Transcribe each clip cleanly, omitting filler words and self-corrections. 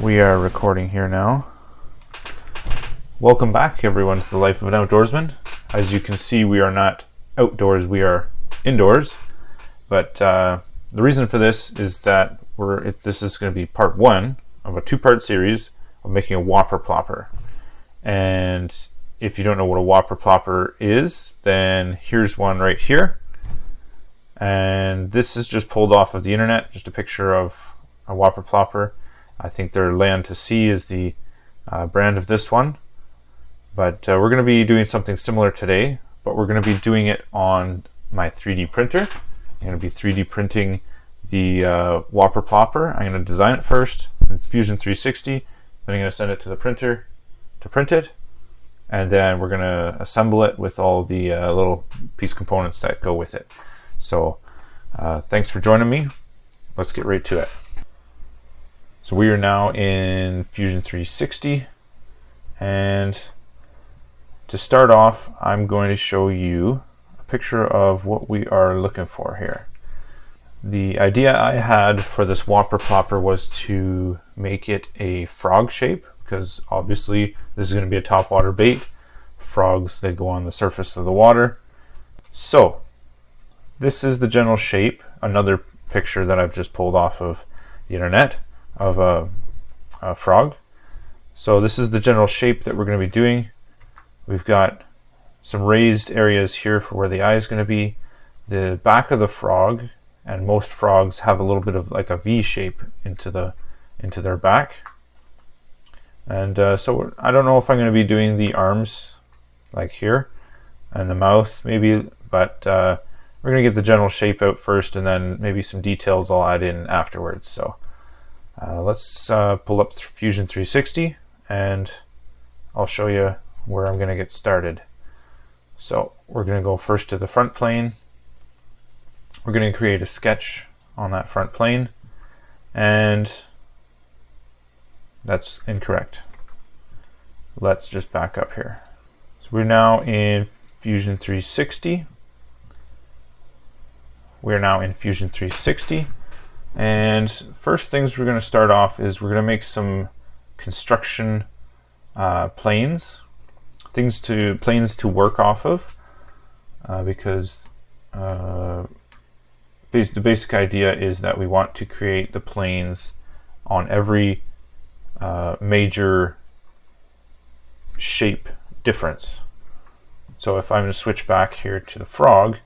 We are recording here now. Welcome back, everyone, to the life of an outdoorsman. As you can see, we are not outdoors, we are indoors. But the reason for this is that this is going to be part one of a two-part series of making a Whopper Plopper. And if you don't know what a Whopper Plopper is, then here's one right here. And this is just pulled off of the internet, just a picture of a Whopper Plopper. I think their Land to Sea is the brand of this one. But we're going to be doing something similar today, but we're going to be doing it on my 3D printer. I'm going to be 3D printing the Whopper Plopper. I'm going to design it first. It's Fusion 360. Then I'm going to send it to the printer to print it. And then we're going to assemble it with all the little piece components that go with it. So thanks for joining me. Let's get right to it. So we are now in Fusion 360, and to start off, I'm going to show you a picture of what we are looking for here. The idea I had for this Whopper Plopper was to make it a frog shape, because obviously this is going to be a topwater bait. Frogs, they go on the surface of the water. So this is the general shape, another picture that I've just pulled off of the internet of a frog. So this is the general shape that we're going to be doing. We've got some raised areas here for where the eye is going to be. The back of the frog, and most frogs have a little bit of like a V shape into their back. And so I don't know if I'm going to be doing the arms like here and the mouth maybe, but we're going to get the general shape out first, and then maybe some details I'll add in afterwards. So let's pull up Fusion 360 and I'll show you where I'm going to get started. So we're going to go first to the front plane. We're going to create a sketch on that front plane, and that's incorrect. Let's just back up here. So we're now in Fusion 360. We're now in Fusion 360. And first things we're going to start off is we're going to make some construction planes to work off of, because the basic idea is that we want to create the planes on every major shape difference. So if I'm going to switch back here to the frog,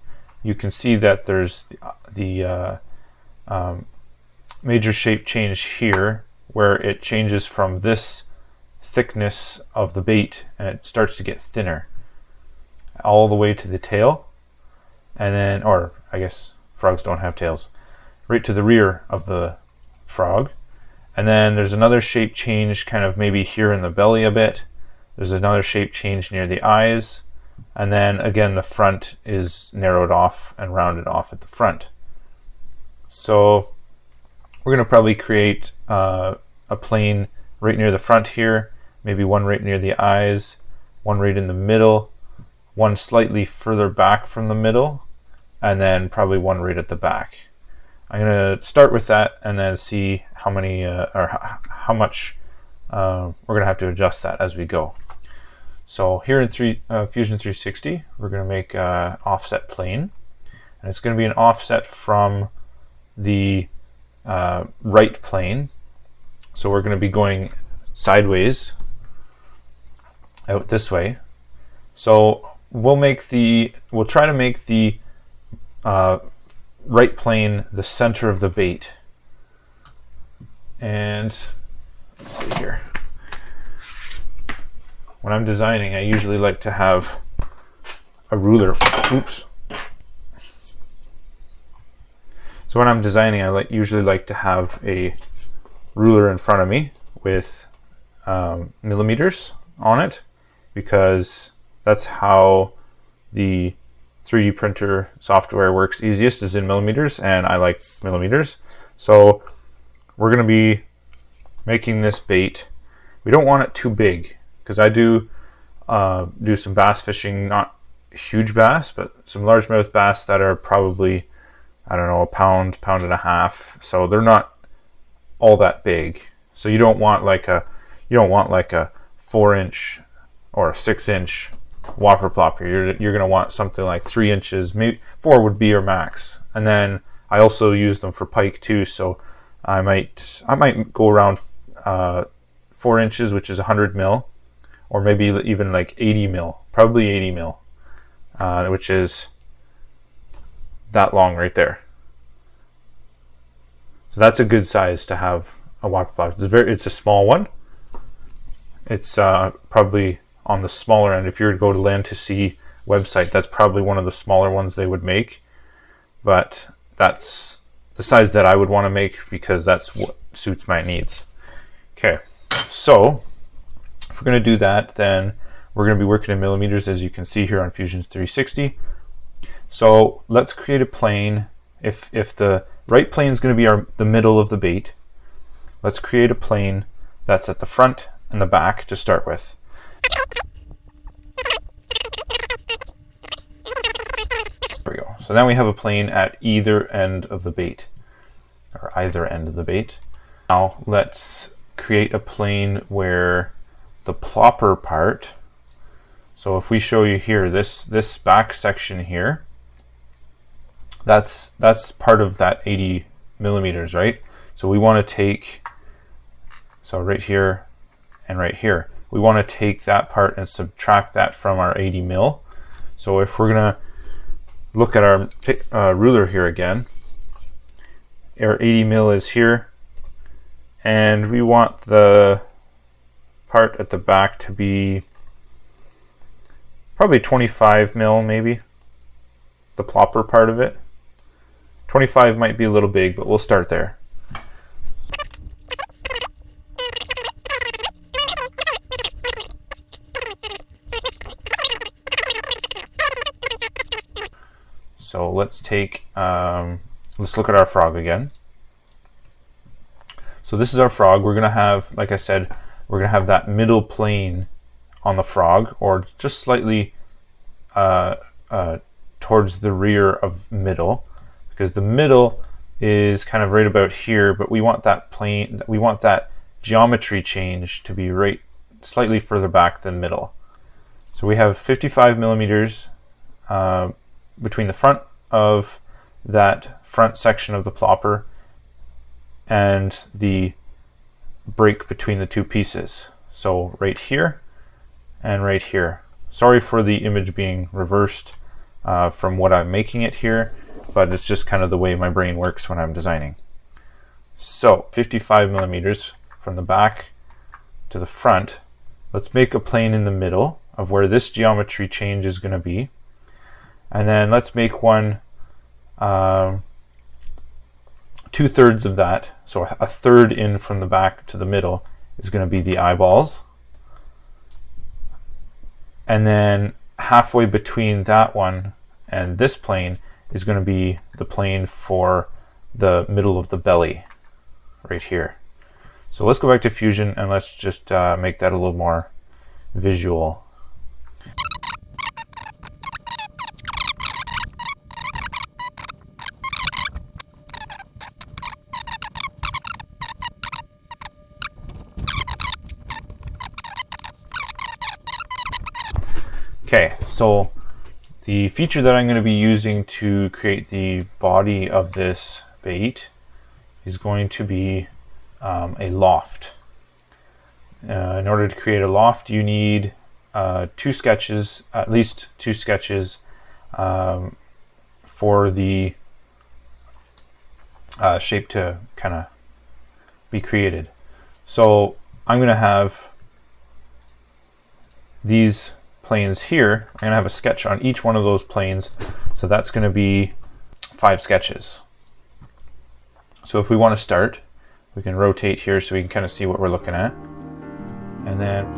you can see that there's the major shape change here, where it changes from this thickness of the bait and it starts to get thinner all the way to the tail, and then, or I guess frogs don't have tails, right to the rear of the frog. And then there's another shape change kind of maybe here in the belly a bit. There's another shape change near the eyes, and then again the front is narrowed off and rounded off at the front. So we're going to probably create a plane right near the front here, maybe one right near the eyes, one right in the middle, one slightly further back from the middle, and then probably one right at the back. I'm going to start with that and then see how many or how much we're going to have to adjust that as we go. So here in Fusion 360, we're going to make an offset plane, and it's going to be an offset from the right plane. So we're going to be going sideways out this way. So we'll try to make the right plane the center of the bait. And let's see here. When I'm designing, I usually like to have a ruler. Oops. So when I'm designing, I usually like to have a ruler in front of me with millimeters on it, because that's how the 3D printer software works easiest, is in millimeters, and I like millimeters. So we're going to be making this bait. We don't want it too big, because I do some bass fishing, not huge bass, but some largemouth bass that are probably, I don't know, a pound and a half. So they're not all that big. So you don't want like a 4-inch or a 6-inch Whopper Plopper. You're going to want something like 3 inches. Maybe 4 would be your max. And then I also use them for pike too. So I might go around 4 inches, which is 100 mil, or maybe even like 80 mil. Probably 80 mil, which is that long right there. So that's a good size to have a Whopper Plopper. It's a small one. It's probably on the smaller end. If you were to go to Land to Sea website, that's probably one of the smaller ones they would make. But that's the size that I would want to make because that's what suits my needs. Okay, so if we're going to do that, then we're going to be working in millimeters, as you can see here on Fusion's 360. So let's create a plane. If the right plane is going to be the middle of the bait, let's create a plane that's at the front and the back to start with. There we go. So now we have a plane at either end of the bait, or either end of the bait. Now let's create a plane where the plopper part, so if we show you here, this back section here, that's part of that 80 millimeters, right? So we want to take, so right here and right here, we want to take that part and subtract that from our 80 mil. So if we're going to look at our ruler here again, our 80 mil is here, and we want the part at the back to be probably 25 mil, maybe, the plopper part of it. 25 might be a little big, but we'll start there. So let's take, let's look at our frog again. So this is our frog. We're going to have, like I said, we're going to have that middle plane on the frog, or just slightly towards the rear of middle, because the middle is kind of right about here, but we want that plane, we want that geometry change to be right slightly further back than middle. So we have 55 millimeters between the front of that front section of the plopper and the break between the two pieces. So right here and right here. Sorry for the image being reversed from what I'm making it here, but it's just kind of the way my brain works when I'm designing. So 55 millimeters from the back to the front. Let's make a plane in the middle of where this geometry change is going to be. And then let's make one 2/3 of that. So a third in from the back to the middle is going to be the eyeballs. And then halfway between that one and this plane is going to be the plane for the middle of the belly right here. So let's go back to Fusion and let's just make that a little more visual. Okay, so the feature that I'm going to be using to create the body of this bait is going to be a loft. In order to create a loft, you need two sketches, at least two sketches, for the shape to kind of be created. So I'm going to have these planes here. I'm going to have a sketch on each one of those planes, so that's going to be 5 sketches. So if we want to start, we can rotate here so we can kind of see what we're looking at, and then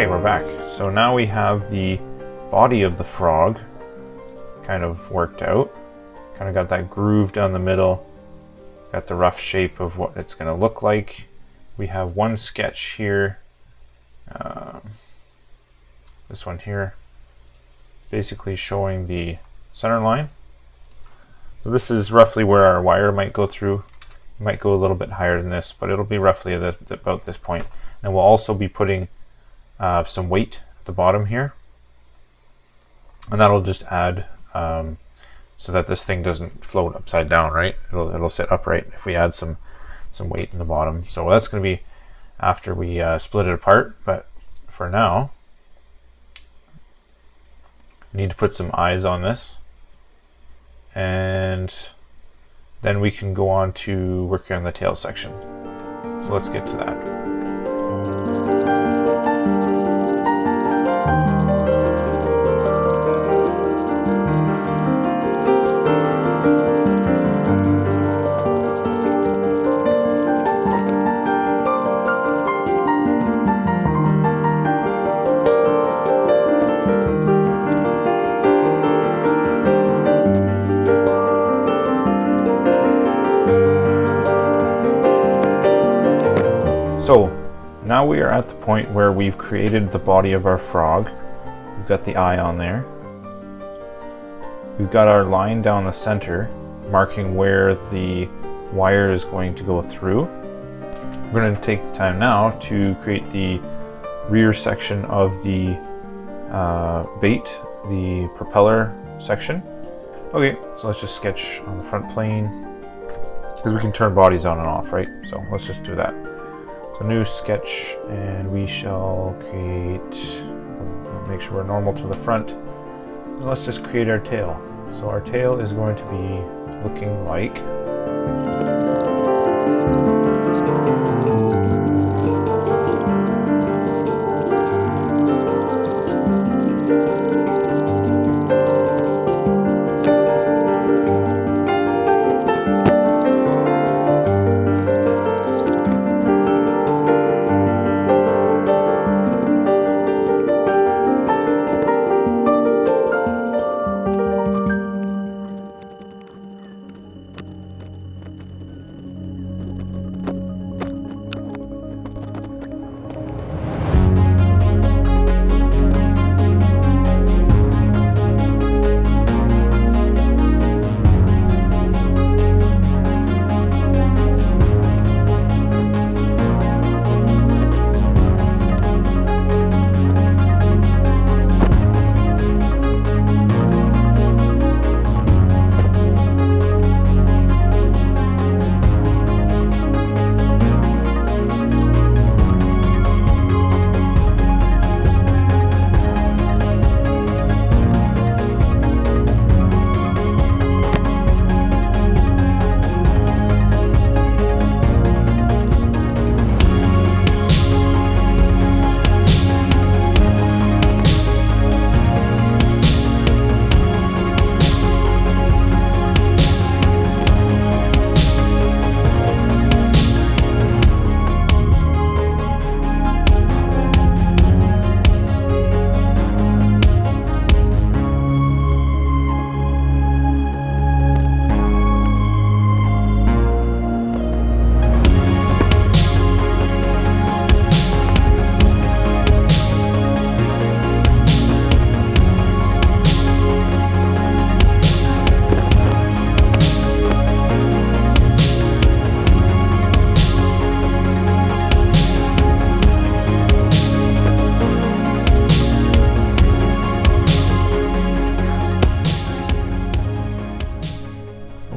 Okay, we're back. So now we have the body of the frog kind of worked out. Kind of got that groove down the middle. Got the rough shape of what it's going to look like. We have one sketch here. This one here. Basically showing the center line. So this is roughly where our wire might go through. It might go a little bit higher than this, but it'll be roughly about this point. And we'll also be putting some weight at the bottom here. And that'll just add so that this thing doesn't float upside down, right? It'll sit upright if we add some weight in the bottom. So that's going to be after we split it apart, but for now, we need to put some eyes on this, and then we can go on to working on the tail section. So let's get to that. So now we are at the point where we've created the body of our frog. We've got the eye on there. We've got our line down the center, marking where the wire is going to go through. We're going to take the time now to create the rear section of the bait, the propeller section. Okay, so let's just sketch on the front plane, because we can turn bodies on and off, right? So let's just do that. So new sketch, and we shall create, make sure we're normal to the front. And let's just create our tail. So our tail is going to be looking like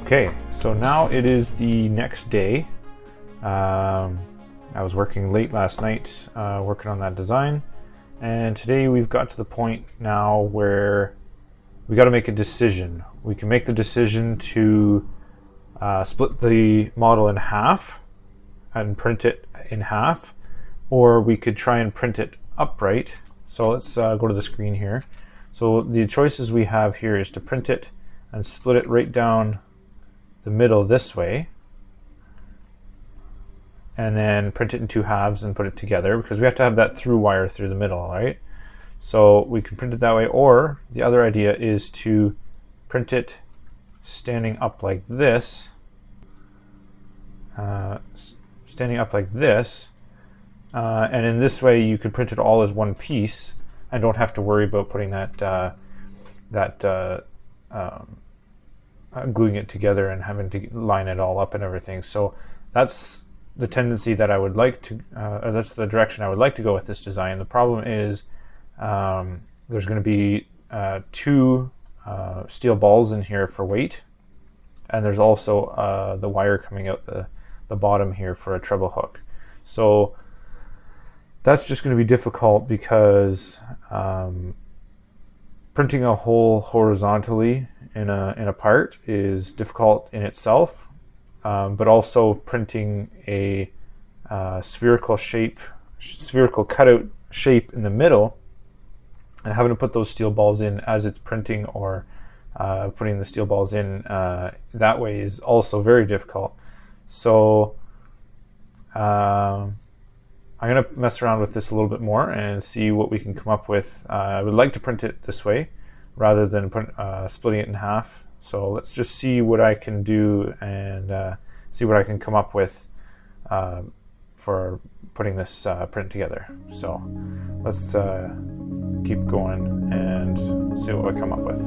Okay, so now it is the next day. I was working late last night working on that design, and today we've got to the point now where we got to make a decision. We can make the decision to split the model in half and print it in half, or we could try and print it upright. So let's go to the screen here. So the choices we have here is to print it and split it right down the middle this way, and then print it in 2 halves and put it together, because we have to have that through wire through the middle, right? So we can print it that way, or the other idea is to print it standing up like this, and in this way you could print it all as one piece and don't have to worry about putting gluing it together and having to line it all up and everything. So that's the tendency that I would like to, or that's the direction I would like to go with this design. The problem is there's going to be 2 steel balls in here for weight, and there's also the wire coming out the bottom here for a treble hook. So that's just going to be difficult, because printing a hole horizontally in a part is difficult in itself, but also printing a spherical cutout shape in the middle and having to put those steel balls in as it's printing, or putting the steel balls in that way, is also very difficult. So I'm going to mess around with this a little bit more and see what we can come up with. I would like to print it this way rather than splitting it in half. So let's just see what I can do and see what I can come up with for putting this print together. So let's keep going and see what I come up with.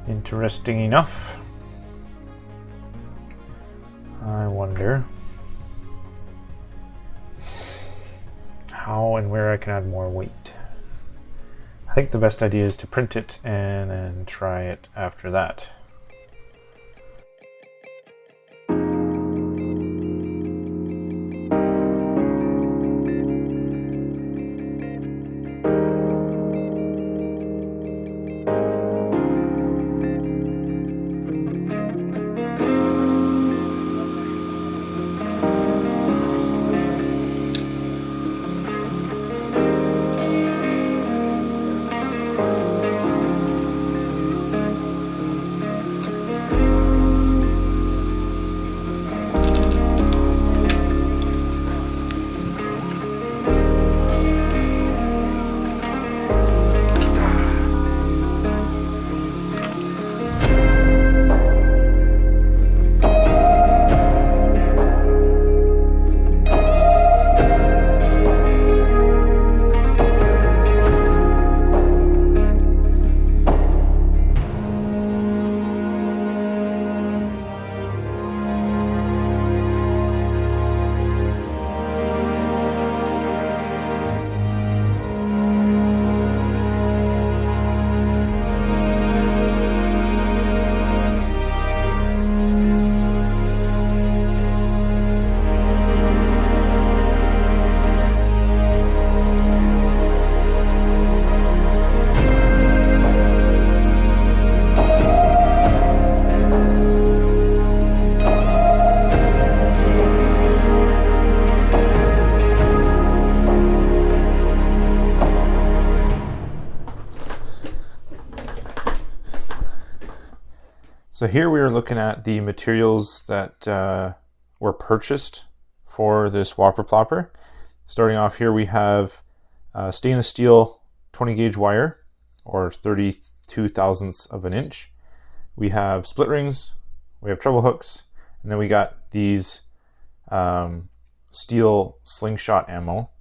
Interesting enough. I wonder how and where I can add more weight. I think the best idea is to print it and then try it after that. So here we are looking at the materials that were purchased for this Whopper Plopper. Starting off here, we have stainless steel 20 gauge wire, or 32 thousandths of an inch. We have split rings, we have treble hooks, and then we got these steel slingshot ammo.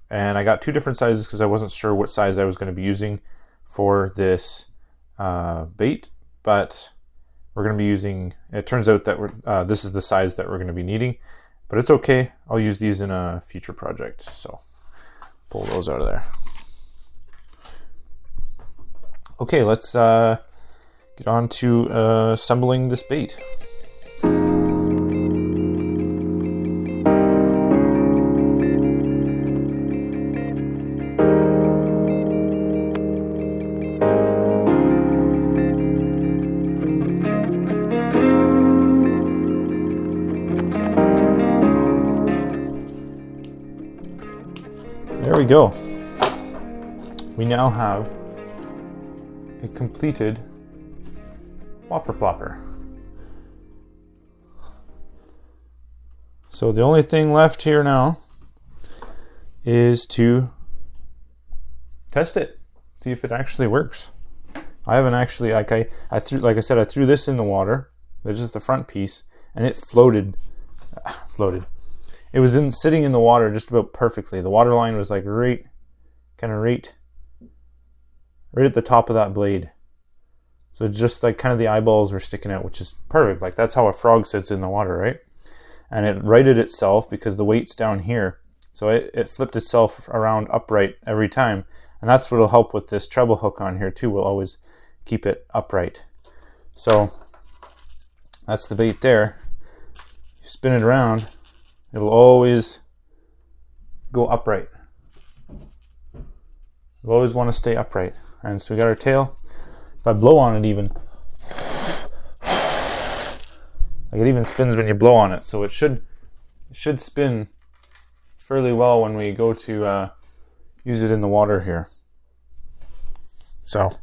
And I got 2 different sizes because I wasn't sure what size I was going to be using for this bait, but we're going to be using, it turns out that this is the size that we're going to be needing, but it's okay. I'll use these in a future project. So pull those out of there. Okay, let's get on to assembling this bait. we go. We now have a completed Whopper Plopper. So the only thing left here now is to test it, see if it actually works. I haven't actually, like I threw this in the water. There's just the front piece, and it floated. It was sitting in the water just about perfectly. The water line was like right at the top of that blade. So just like kind of the eyeballs were sticking out, which is perfect. Like that's how a frog sits in the water, right? And it righted itself because the weight's down here. So it flipped itself around upright every time. And that's what will help with this treble hook on here too. We'll always keep it upright. So that's the bait there. You spin it around, it'll always go upright. You'll always want to stay upright. And so we got our tail. If I blow on it even, like it even spins when you blow on it. So it should spin fairly well when we go to use it in the water here. So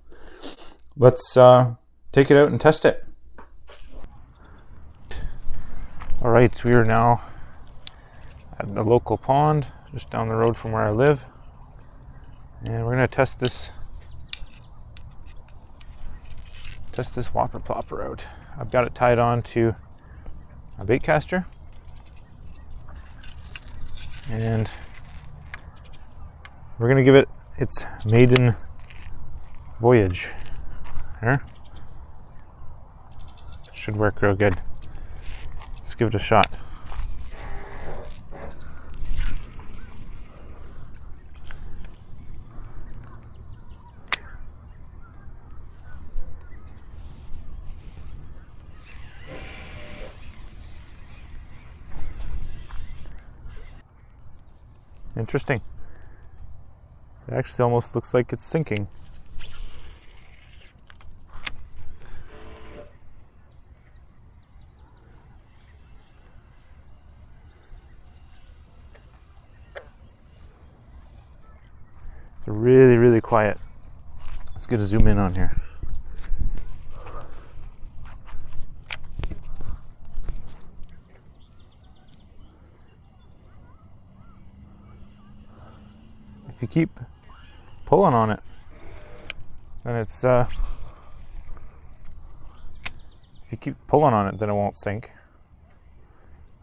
let's take it out and test it. All right, we are now at the local pond just down the road from where I live, and we're gonna test this Whopper Plopper out. I've got it tied on to a bait caster, and we're gonna give it its maiden voyage. Here, should work real good. Let's give it a shot. Interesting. It actually almost looks like it's sinking. It's really, really quiet. Let's get a zoom in on here. If you keep pulling on it, then it's if you keep pulling on it, then it won't sink.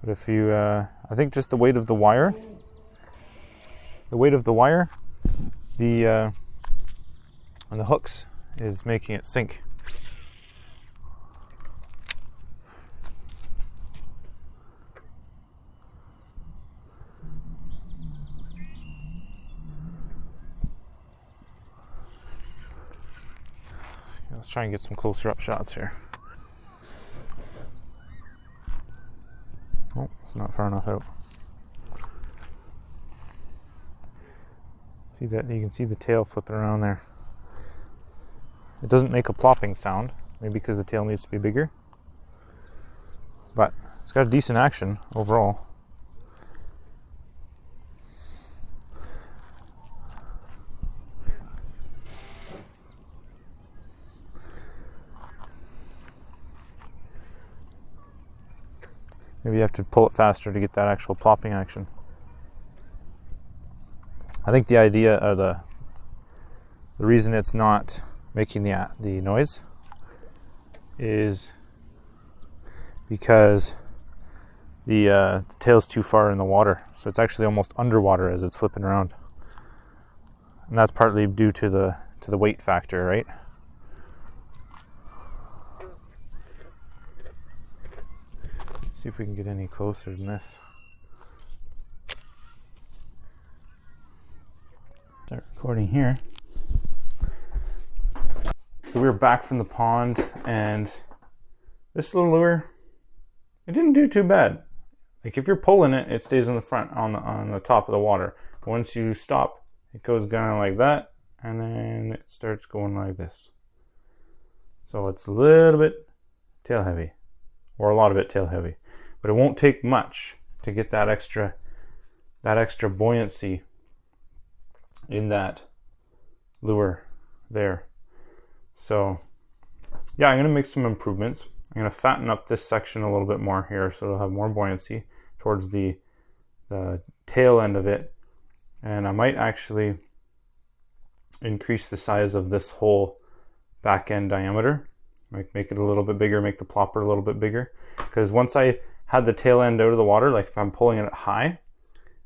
But if you I think just the weight of the wire on the hooks is making it sink. Let's try and get some closer up shots here. Oh, it's not far enough out. See that? You can see the tail flipping around there. It doesn't make a plopping sound, maybe because the tail needs to be bigger. But it's got a decent action overall. Maybe you have to pull it faster to get that actual plopping action. I think the idea of the reason it's not making the noise is because the tail's too far in the water, so it's actually almost underwater as it's flipping around, and that's partly due to the weight factor, right? See if we can get any closer than this. Start recording here. So we're back from the pond, and this little lure, it didn't do too bad. Like if you're pulling it, it stays on the front, on the top of the water. But once you stop, it goes kind of like that, and then it starts going like this. So it's a little bit tail heavy, or a lot of it tail heavy. But it won't take much to get that extra buoyancy in that lure there. So yeah, I'm going to make some improvements. I'm going to fatten up this section a little bit more here so it'll have more buoyancy towards the tail end of it. And I might actually increase the size of this whole back end diameter. Make it a little bit bigger, make the plopper a little bit bigger. Because once I had the tail end out of the water, like if I'm pulling it high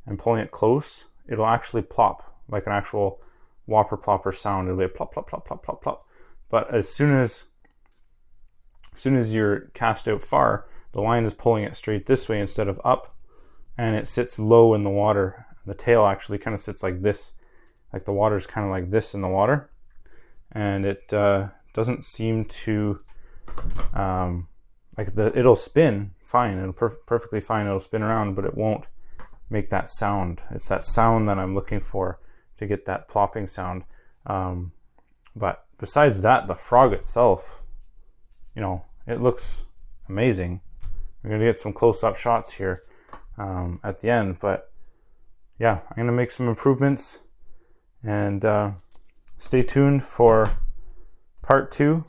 and pulling it close, it'll actually plop like an actual Whopper Plopper sound. It'll be a plop, plop, plop, plop, plop, plop. But as soon as you're cast out far, the line is pulling it straight this way instead of up, and it sits low in the water. The tail actually kind of sits like this, like the water's kind of like this in the water, and it doesn't seem to it'll spin fine, it'll perfectly fine, it'll spin around, but it won't make that sound. It's that sound that I'm looking for to get that plopping sound. But besides that, the frog itself, you know, it looks amazing. We're gonna get some close-up shots here at the end, but yeah, I'm gonna make some improvements, and stay tuned for part 2,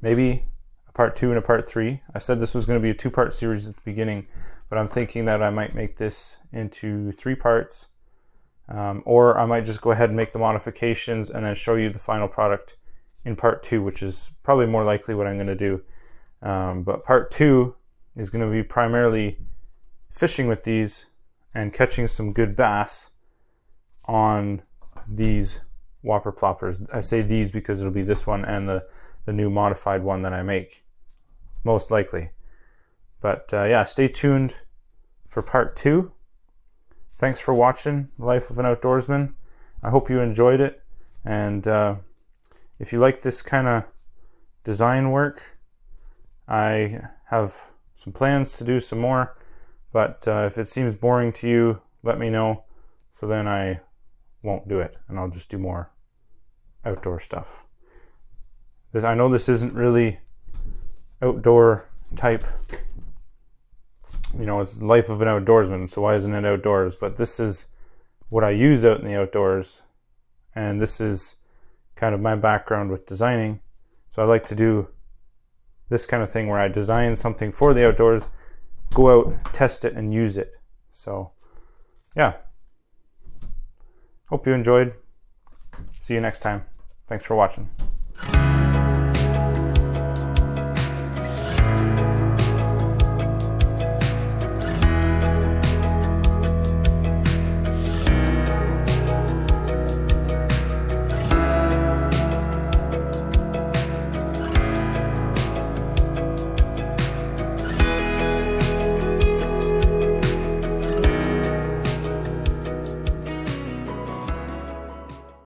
maybe a part 2 and a part 3. I said this was going to be a 2-part series at the beginning, but I'm thinking that I might make this into 3 parts, or I might just go ahead and make the modifications and then show you the final product in part 2, which is probably more likely what I'm going to do. But part 2 is going to be primarily fishing with these and catching some good bass on these Whopper Ploppers. I say these because it'll be this one and the new modified one that I make, most likely. But yeah, stay tuned for part 2. Thanks for watching Life of an Outdoorsman. I hope you enjoyed it, and if you like this kind of design work, I have some plans to do some more, but if it seems boring to you, let me know, so then I won't do it and I'll just do more outdoor stuff. I know this isn't really outdoor type, you know, it's Life of an Outdoorsman, so why isn't it outdoors? But this is what I use out in the outdoors, and this is kind of my background with designing. So I like to do this kind of thing where I design something for the outdoors, go out, test it, and use it. So yeah, hope you enjoyed. See you next time. Thanks for watching.